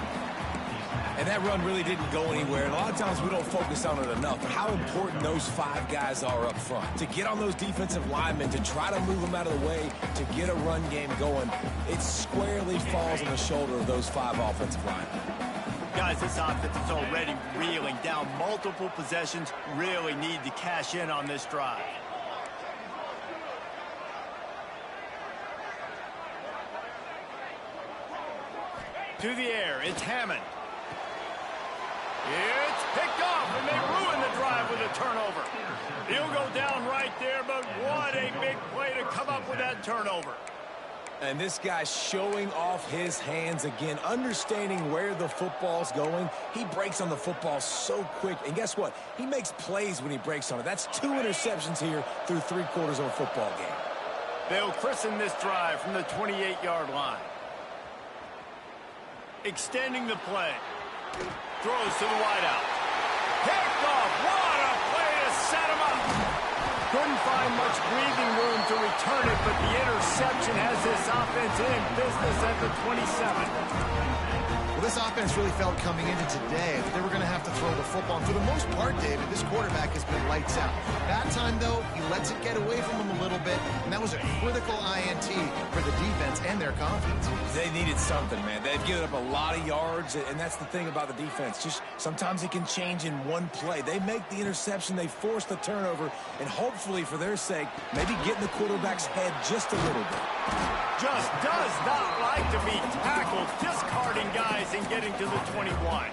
And that run really didn't go anywhere. And a lot of times we don't focus on it enough. But how important those 5 guys are up front. To get on those defensive linemen, to try to move them out of the way, to get a run game going, it squarely falls on the shoulder of those 5 offensive linemen. Guys, this offense is already reeling down multiple possessions. Really need to cash in on this drive. To the air, it's Hammond. It's picked off, and they ruin the drive with a turnover. He'll go down right there, but what a big play to come up with that turnover. And this guy's showing off his hands again, understanding where the football's going. He breaks on the football so quick. And guess what? He makes plays when he breaks on it. That's 2 interceptions here through 3 quarters of a football game. They'll christen this drive from the 28-yard line. Extending the play. Throws to the wideout. Picked off. What a play to set him up. Couldn't find much breathing room to return it, but the interception has this offense in business at the 27. Well, this offense really felt coming into today that they were going to have to throw the football. And for the most part, David, this quarterback has been lights out. That time, though, he lets it get away from him a little bit, and that was a critical INT for the defense and their confidence. They needed something, man. They've given up a lot of yards, and that's the thing about the defense. Just sometimes it can change in one play. They make the interception, they force the turnover, and hopefully, for their sake, maybe get in the quarterback's head just a little bit. Just does not like to be tackled, discarding guys and getting to the 21.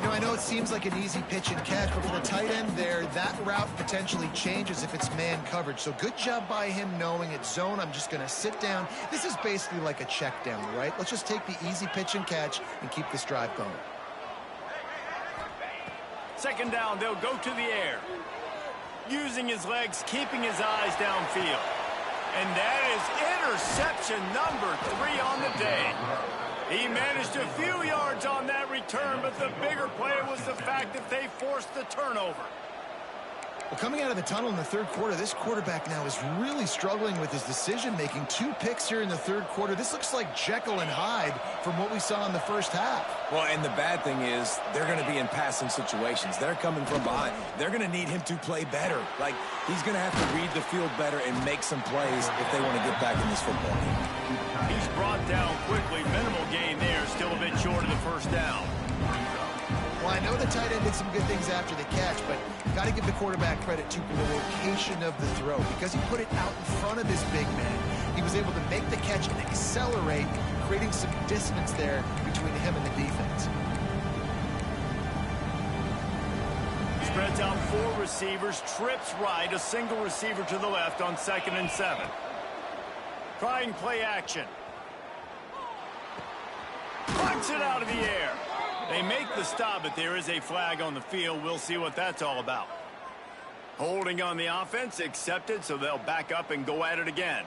You know, I know it seems like an easy pitch and catch, but for the tight end there, that route potentially changes if it's man coverage. So good job by him knowing it's zone. I'm just going to sit down. This is basically like a check down, right? Let's just take the easy pitch and catch and keep this drive going. 2nd down, they'll go to the air. Using his legs, keeping his eyes downfield. And that is interception number 3 on the day. He managed a few yards on that return, but the bigger play was the fact that they forced the turnover. Well, coming out of the tunnel in the 3rd quarter, this quarterback now is really struggling with his decision-making. 2 picks here in the 3rd quarter. This looks like Jekyll and Hyde from what we saw in the first half. Well, and the bad thing is they're going to be in passing situations. They're coming from behind. They're going to need him to play better. Like, he's going to have to read the field better and make some plays if they want to get back in this football game. He's brought down quickly. Minimal gain there. Still a bit short of the first down. Well, I know the tight end did some good things after the catch, but got to give the quarterback credit to the location of the throw because he put it out in front of his big man. He was able to make the catch and accelerate, creating some distance there between him and the defense. Spreads out 4 receivers, trips right, a single receiver to the left on 2nd and 7. Trying play action. Punts it out of the air. They make the stop, but there is a flag on the field. We'll see what that's all about. Holding on the offense, accepted, so they'll back up and go at it again.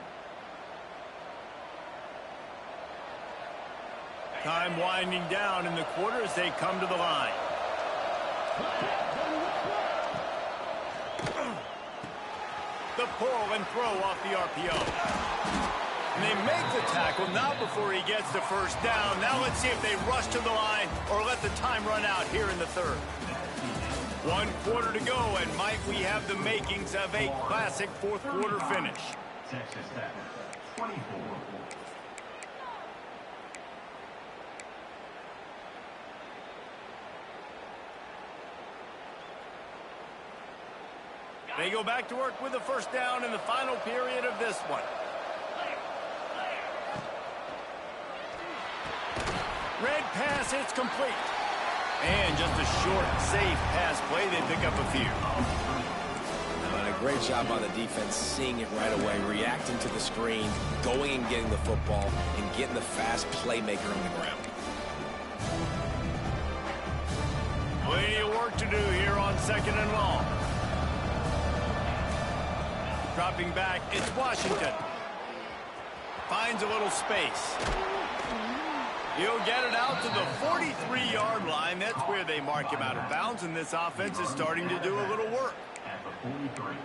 Time winding down in the quarter as they come to the line. The pull and throw off the RPO. And they make the tackle, not before he gets the first down. Now let's see if they rush to the line or let the time run out here in the 3rd. 1 quarter to go, and might we have the makings of a classic 4th quarter finish. Texas Tech, 24. They go back to work with the first down in the final period of this one. Red pass, it's complete. And just a short, safe pass play. They pick up a few. And a great job by the defense, seeing it right away, reacting to the screen, going and getting the football, and getting the fast playmaker on the ground. Plenty of work to do here on 2nd and long. Dropping back, it's Washington. Finds a little space. He'll get it out to the 43-yard line. That's where they mark him out of bounds, and this offense is starting to do a little work.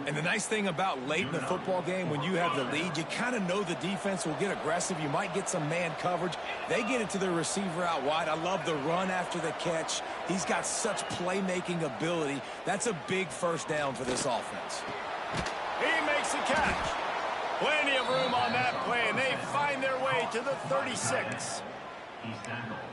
And the nice thing about late in the football game, when you have the lead, you kind of know the defense will get aggressive. You might get some man coverage. They get it to their receiver out wide. I love the run after the catch. He's got such playmaking ability. That's a big first down for this offense. He makes the catch. Plenty of room on that play, and they find their way to the 36.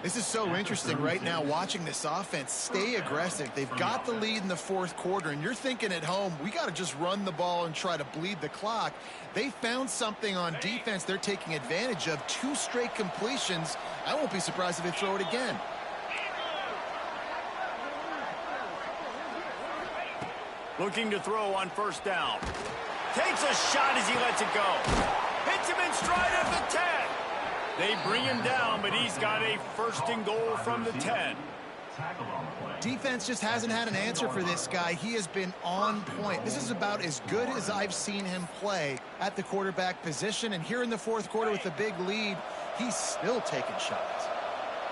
This is so interesting right now, watching this offense stay aggressive. They've got the lead in the fourth quarter, and you're thinking at home, we got to just run the ball and try to bleed the clock. They found something on defense they're taking advantage of. 2 straight completions. I won't be surprised if they throw it again. Looking to throw on first down. Takes a shot as he lets it go. Hits him in stride at the 10. They bring him down, but he's got a first and goal from the 10. Defense just hasn't had an answer for this guy. He has been on point. This is about as good as I've seen him play at the quarterback position. And here in the fourth quarter with a big lead, he's still taking shots.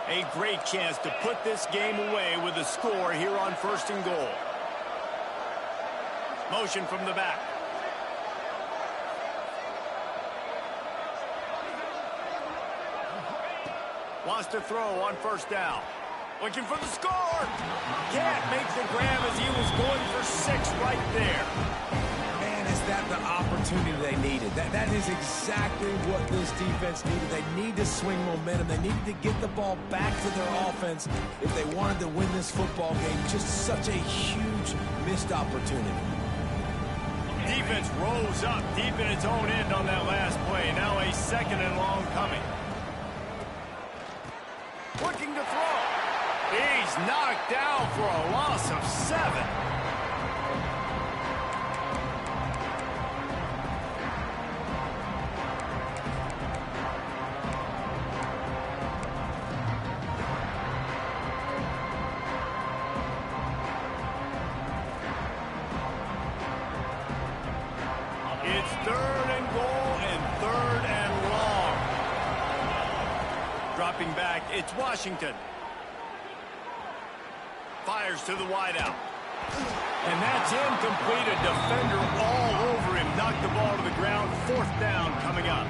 A great chance to put this game away with a score here on first and goal. Motion from the back. Wants to throw on first down. Looking for the score. Can't make the grab as he was going for 6 right there. Man, is that the opportunity they needed. That is exactly what this defense needed. They need to swing momentum. They needed to get the ball back to their offense if they wanted to win this football game. Just such a huge missed opportunity. Defense rose up deep in its own end on that last play. Now a second and long coming. Looking to throw. He's knocked down for a loss of 7. It's 3rd and goal and 3rd and long. Dropping back, it's Washington. Fires to the wideout. And that's incomplete. A defender all over him. Knocked the ball to the ground. 4th down coming up.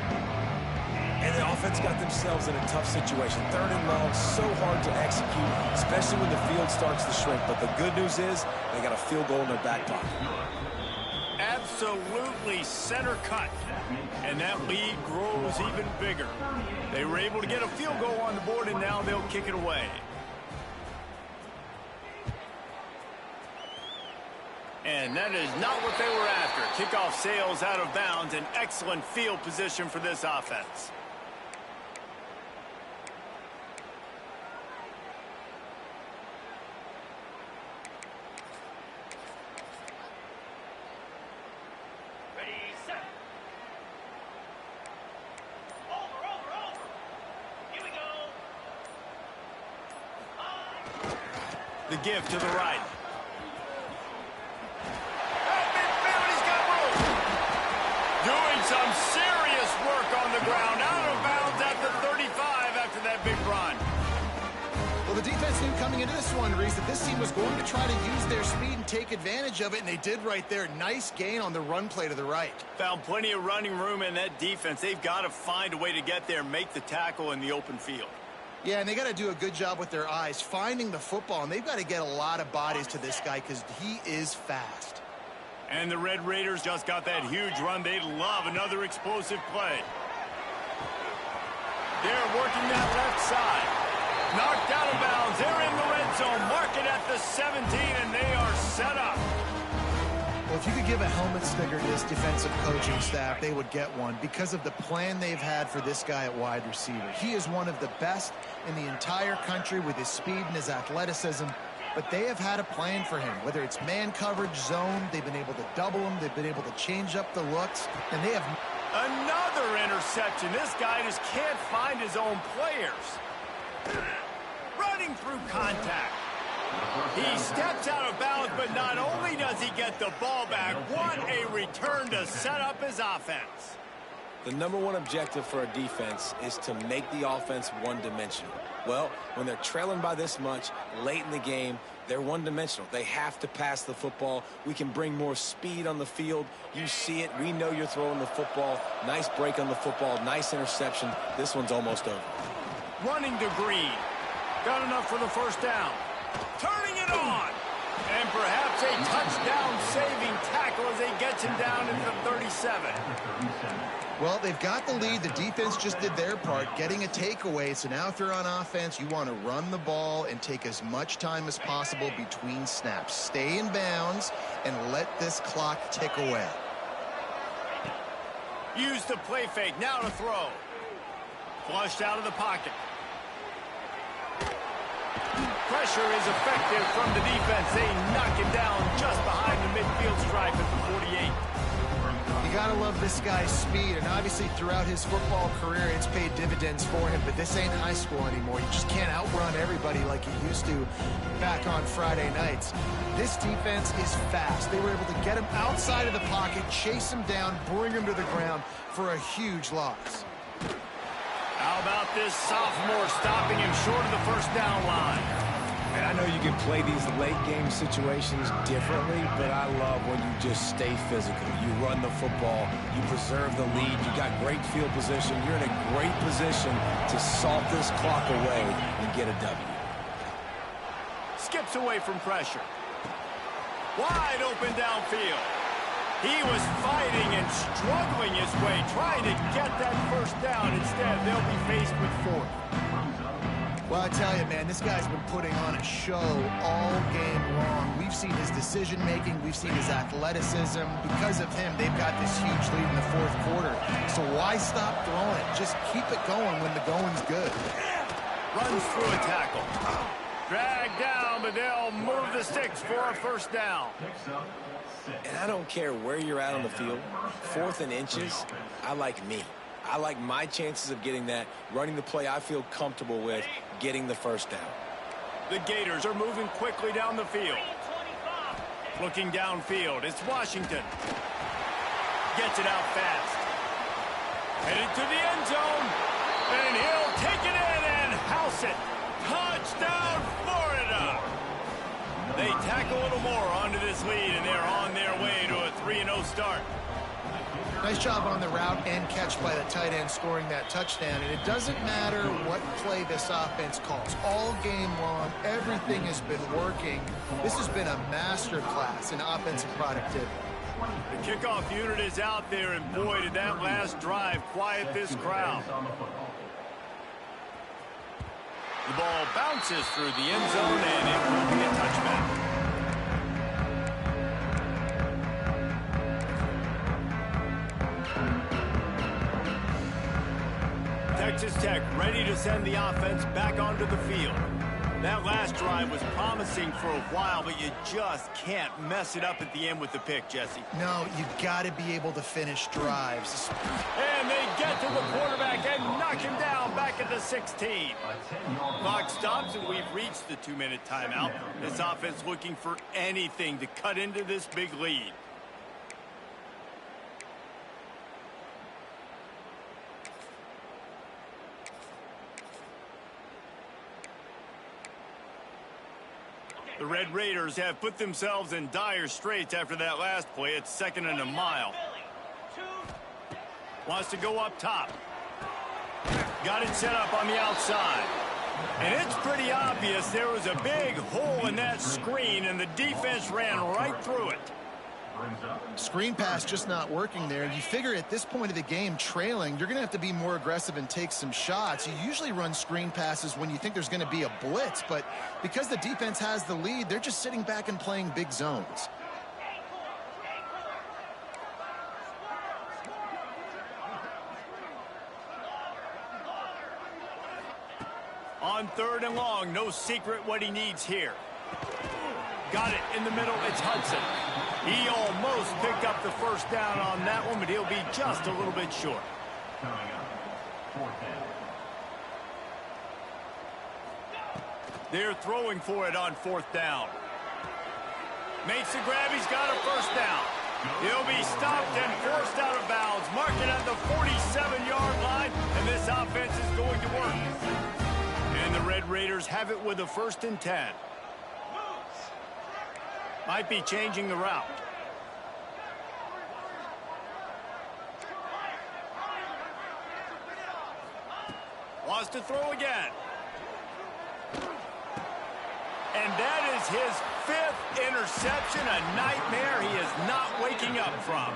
And the offense got themselves in a tough situation. 3rd and long, so hard to execute, especially when the field starts to shrink. But the good news is they got a field goal in their back pocket. Absolutely center cut. And that lead grows even bigger. They were able to get a field goal on the board, and now they'll kick it away. And that is not what they were after. Kickoff sails out of bounds. An excellent field position for this offense. The give to the right. At midfield, he's got room. Doing some serious work on the ground. Out of bounds at the 35 after that big run. Well, the defense knew coming into this one, Reese, that this team was going to try to use their speed and take advantage of it, and they did right there. Nice gain on the run play to the right. Found plenty of running room in that defense. They've got to find a way to get there, make the tackle in the open field. Yeah, and they got to do a good job with their eyes, finding the football, and they've got to get a lot of bodies to this guy because he is fast. And the Red Raiders just got that huge run. They love another explosive play. They're working that left side. Knocked out of bounds. They're in the red zone. Mark it at the 17, and they are set up. Well, if you could give a helmet sticker to this defensive coaching staff, they would get one because of the plan they've had for this guy at wide receiver. He is one of the best in the entire country with his speed and his athleticism, but they have had a plan for him. Whether it's man coverage, zone, they've been able to double him, they've been able to change up the looks, and they have... Another interception. This guy just can't find his own players. Running through contact. He steps out of bounds, but not only does he get the ball back, what a return to set up his offense. The number one objective for a defense is to make the offense one-dimensional. Well, when they're trailing by this much late in the game, they're one-dimensional. They have to pass the football. We can bring more speed on the field. You see it. We know you're throwing the football. Nice break on the football. Nice interception. This one's almost over. Running to Green. Got enough for the first down. Turning it on. And perhaps a touchdown-saving tackle as they get him down into the 37. Well, they've got the lead. The defense just did their part, getting a takeaway. So now if you're on offense, you want to run the ball and take as much time as possible between snaps. Stay in bounds and let this clock tick away. Use the play fake. Now to throw. Flushed out of the pocket. Pressure is effective from the defense. They knock him down just behind the midfield stripe at the 48. You got to love this guy's speed, and obviously throughout his football career, it's paid dividends for him, but this ain't high school anymore. You just can't outrun everybody like you used to back on Friday nights. This defense is fast. They were able to get him outside of the pocket, chase him down, bring him to the ground for a huge loss. How about this sophomore stopping him short of the first down line? And I know you can play these late-game situations differently, but I love when you just stay physical. You run the football. You preserve the lead. You got great field position. You're in a great position to salt this clock away and get a W. Skips away from pressure. Wide open downfield. He was fighting and struggling his way, trying to get that first down. Instead, they'll be faced with fourth. Well, I tell you, man, this guy's been putting on a show all game long. We've seen his decision-making. We've seen his athleticism. Because of him, they've got this huge lead in the fourth quarter. So why stop throwing? Just keep it going when the going's good. Runs through a tackle. Dragged down, but they'll move the sticks for a first down. And I don't care where you're at on the field. 4th and inches, I like me. I like my chances of getting that, running the play I feel comfortable with, getting the first down. The Gators are moving quickly down the field. Looking downfield, it's Washington. Gets it out fast. Headed to the end zone. And he'll take it in and house it. Touchdown, Florida! They tack a little more onto this lead, and they're on their way to a 3-0 start. Nice job on the route and catch by the tight end scoring that touchdown. And it doesn't matter what play this offense calls. All game long, everything has been working. This has been a masterclass in offensive productivity. The kickoff unit is out there, and boy, did that last drive quiet this crowd. The ball bounces through the end zone, and it will be a touchback. Texas Tech ready to send the offense back onto the field. That last drive was promising for a while, but you just can't mess it up at the end with the pick, Jesse. No, you got to be able to finish drives. And they get to the quarterback and knock him down back at the 16. Clock stops, and we've reached the 2-minute timeout. This offense looking for anything to cut into this big lead. The Red Raiders have put themselves in dire straits after that last play. It's 2nd and a mile. Wants to go up top. Got it set up on the outside. And it's pretty obvious there was a big hole in that screen, and the defense ran right through it. Screen pass just not working there. You figure at this point of the game, trailing, you're going to have to be more aggressive and take some shots. You usually run screen passes when you think there's going to be a blitz, but because the defense has the lead, they're just sitting back and playing big zones. On 3rd and long, no secret what he needs here. Got it in the middle, it's Hudson. He almost picked up the first down on that one, but he'll be just a little bit short. They're throwing for it on 4th down. Makes the grab. He's got a first down. He'll be stopped and forced out of bounds. Marking at the 47-yard line, and this offense is going to work. And the Red Raiders have it with a 1st and 10. Might be changing the route. Wants to throw again. And that is his 5th interception, a nightmare he is not waking up from.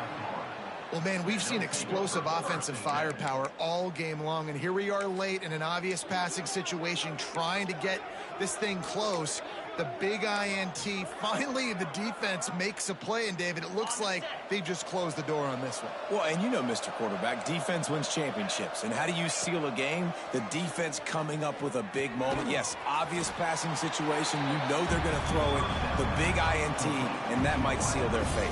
Well, man, we've seen explosive offensive firepower all game long, and here we are late in an obvious passing situation trying to get this thing close. The big INT, finally the defense makes a play, and David, it looks like they just closed the door on this one. Well, and you know, Mr. Quarterback, defense wins championships. And how do you seal a game? The defense coming up with a big moment. Yes, obvious passing situation. You know they're going to throw it. The big INT, and that might seal their fate.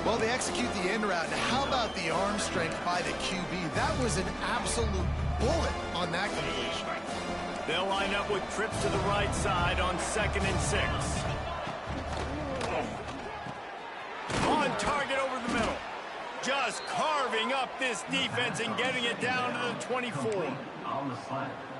Well, they execute the end route. Now, how about the arm strength by the QB? That was an absolute bullet on that completion. They'll line up with trips to the right side on 2nd and 6. On target over the middle. Just carving up this defense and getting it down to the 24.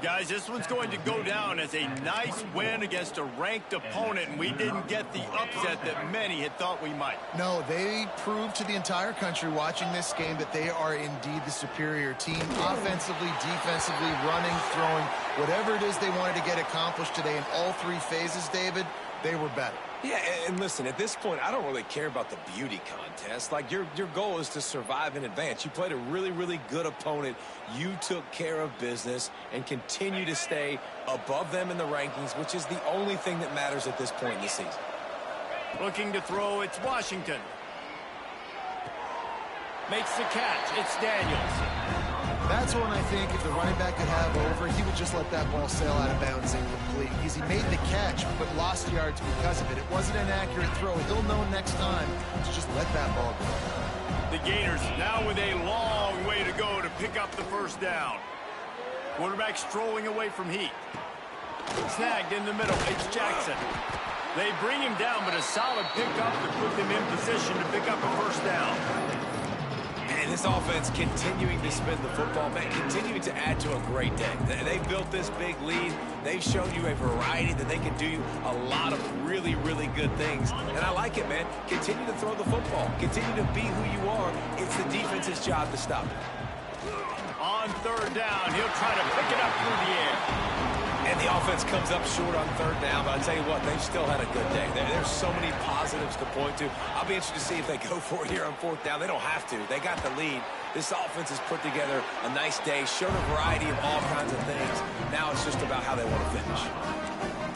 Guys, this one's going to go down as a nice win against a ranked opponent, and we didn't get the upset that many had thought we might. No, they proved to the entire country watching this game that they are indeed the superior team. Offensively, defensively, running, throwing, whatever it is they wanted to get accomplished today in all 3 phases, David, they were better. Yeah, and listen, at this point, I don't really care about the beauty contest. Like, your goal is to survive and advance. You played a really, really good opponent. You took care of business and continue to stay above them in the rankings, which is the only thing that matters at this point in the season. Looking to throw, it's Washington. Makes the catch, it's Daniels. That's one I think if the running back could have over, he would just let that ball sail out of bounds incomplete. Because he made the catch, but lost yards because of it. It wasn't an accurate throw. He'll know next time to just let that ball go. The Gators now with a long way to go to pick up the 1st down. Quarterback strolling away from heat. Snagged in the middle, it's Jackson. They bring him down, but a solid pickup to put them in position to pick up a 1st down. And this offense continuing to spin the football, man, continuing to add to a great day. They've built this big lead. They've shown you a variety that they can do a lot of really, really good things. And I like it, man. Continue to throw the football. Continue to be who you are. It's the defense's job to stop it. On 3rd down, he'll try to pick it up through the air. And the offense comes up short on 3rd down, but I'll tell you what, they've still had a good day. There's so many positives to point to. I'll be interested to see if they go for it here on 4th down. They don't have to. They got the lead. This offense has put together a nice day, showed a variety of all kinds of things. Now it's just about how they want to finish.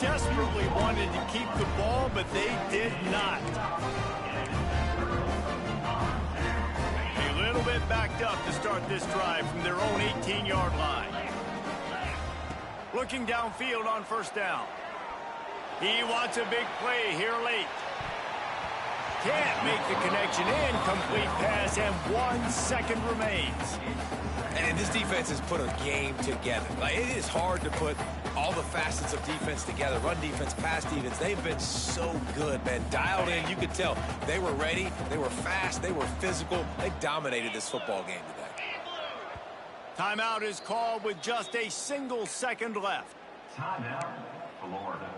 Desperately wanted to keep the ball, but they did not. A little bit backed up to start this drive from their own 18-yard line. Looking downfield on 1st down. He wants a big play here late. Can't make the connection. Incomplete pass, and 1 second remains. And this defense has put a game together. Like, it is hard to put all the facets of defense together. Run defense, pass defense. They've been so good, man. Dialed in. You could tell they were ready. They were fast. They were physical. They dominated this football game today. Timeout is called with just a single second left. Timeout, Florida.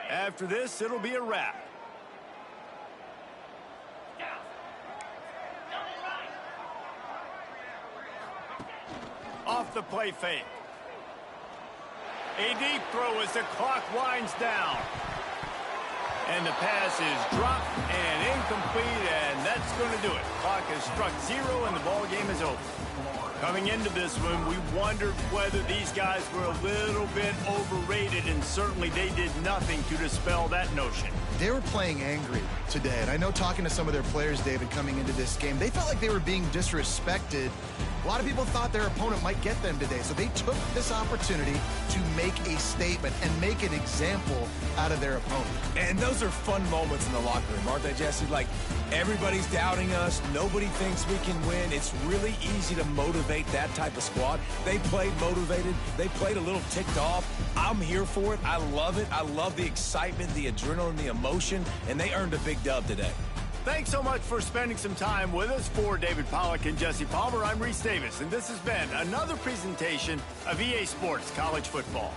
After this, it'll be a wrap. Off the play fake. A deep throw as the clock winds down. And the pass is dropped and incomplete, and that's going to do it. Clock has struck 0, and the ball game is over. Coming into this one, we wondered whether these guys were a little bit overrated, and certainly they did nothing to dispel that notion. They were playing angry today, and I know talking to some of their players, David, coming into this game, they felt like they were being disrespected. A lot of people thought their opponent might get them today, so they took this opportunity to make a statement and make an example out of their opponent. And those are fun moments in the locker room, aren't they, Jesse? Like, Everybody's doubting us. Nobody thinks we can win. It's really easy to motivate that type of squad. They played motivated. They played a little ticked off. I'm here for it. I love it. I love the excitement, the adrenaline, the emotion, and they earned a big dub today. Thanks so much for spending some time with us. For David Pollack and Jesse Palmer, I'm Reese Davis, and this has been another presentation of EA Sports College Football.